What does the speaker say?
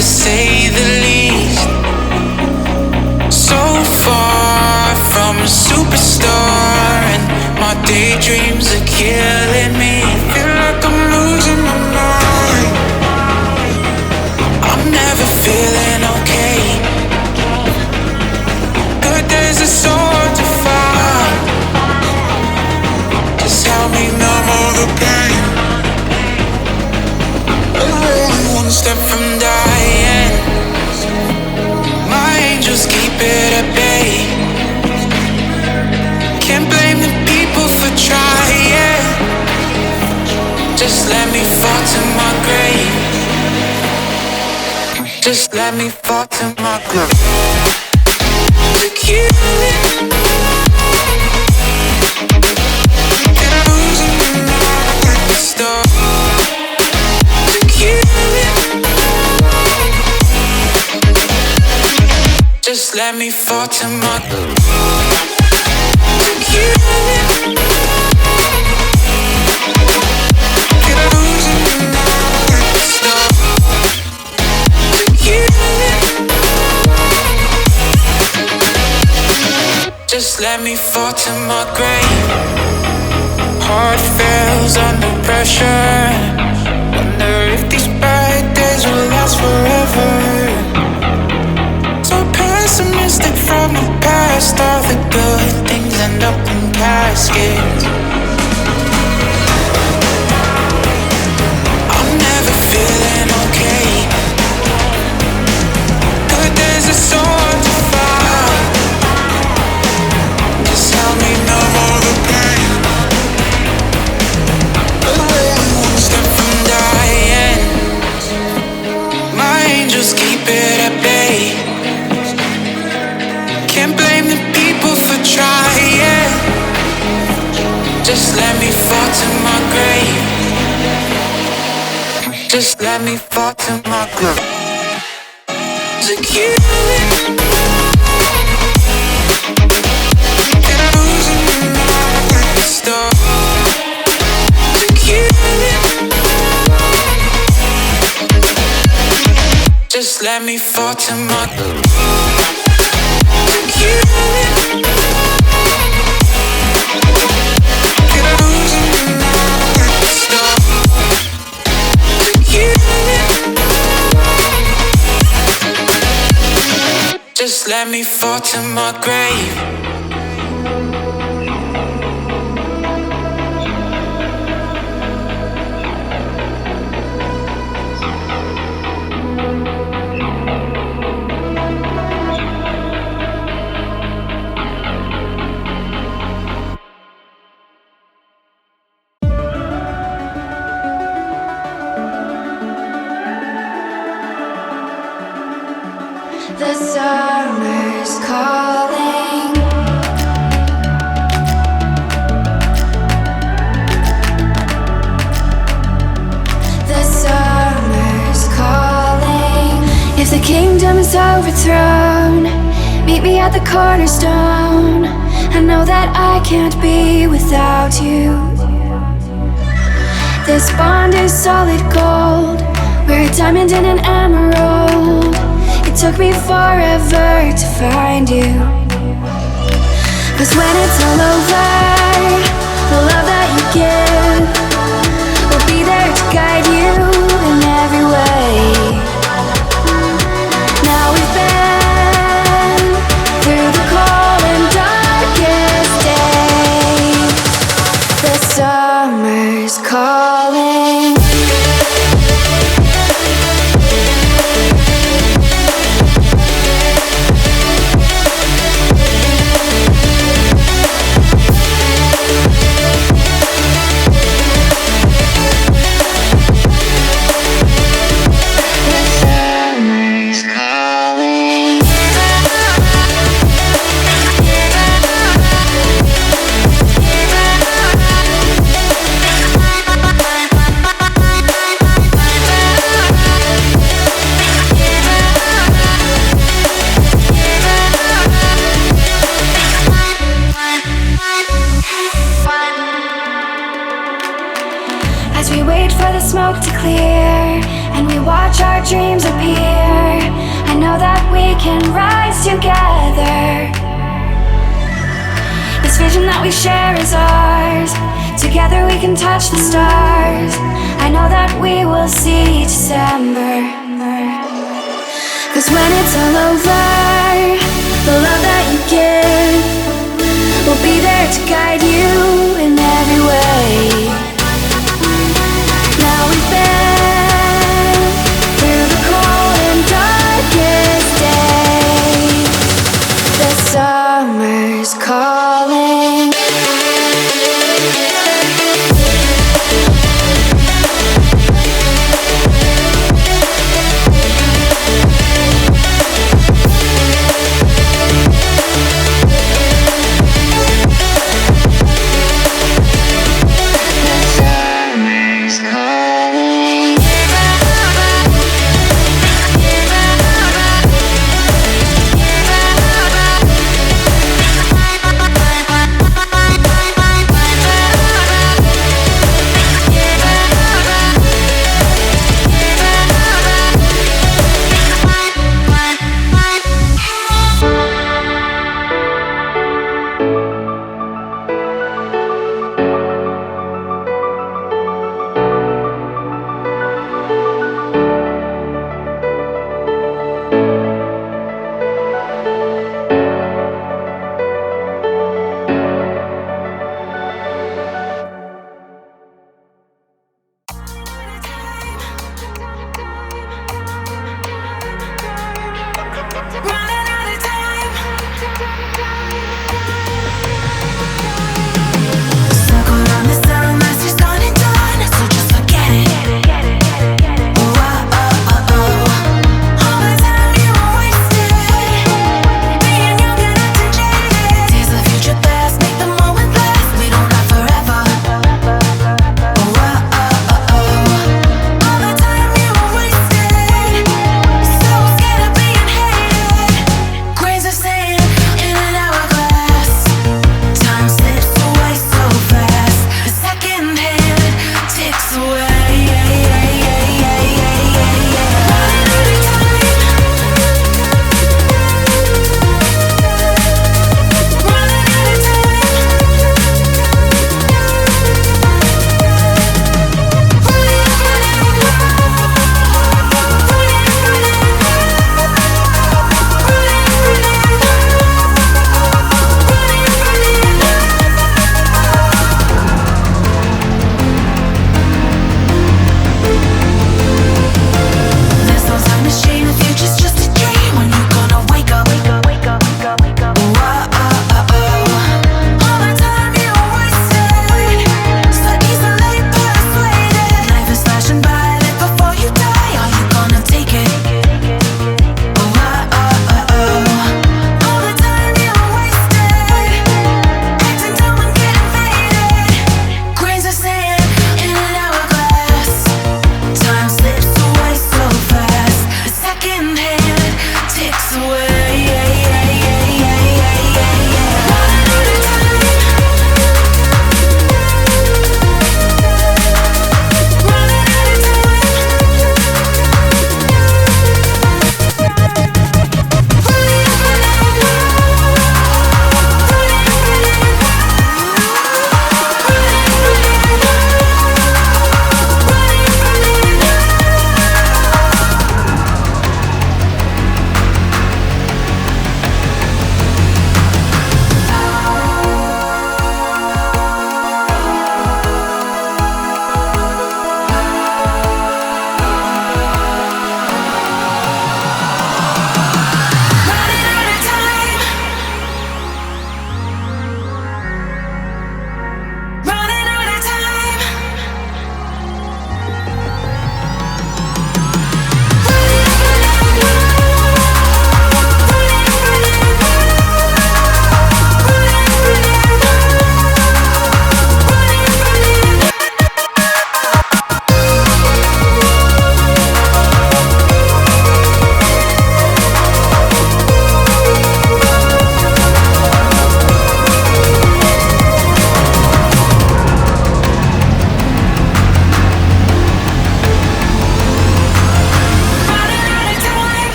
to say the least. So far from a superstar, and my daydreams are killing me. Feel like I'm losing my mind. I'm never feeling okay. Good days are so hard to find. Just help me numb all the pain. I'm only one step from dying. My angels keep it at bay. Can't blame the people for trying. Just let me fall to my grave. Just let me fall to my grave. To kill it. And losing my mind at the start. To kill it. Just let me fall to my grave. To kill it. And losing my mind at the start. To kill it. Just let me fall to my grave. Heart fails under pressure. Wonder if these bad days will last forever. So pessimistic from the past. All the good things end up in caskets. I'm never feeling okay. Good days are so hard to find. Just help me numb all the pain. I'm only one step from dying. My angels keep it at bay. Can't blame the people for trying. Just let me fall to my grave. Just let me fall to my grave. To kill it. And losing my mind at the start. To kill it. Just let me fall to my grave. To kill it. And losing my mind at the start. To kill it. Just let me fall to my grave. The summer's calling. The summer's calling. If the kingdom is overthrown, meet me at the cornerstone. I know that I can't be without you. This bond is solid gold. We're a diamond and an emerald. It took me forever to find you. 'Cause when it's all over, the love that you give will be there to guide you in every way. Now we've been through the cold and darkest days. The summer's calling. As we wait for the smoke to clear and we watch our dreams appear. I know that we can rise together. This vision that we share is ours. Together we can touch the stars. I know that we will see December. 'Cause when it's all over, the love that you give will be there to guide you.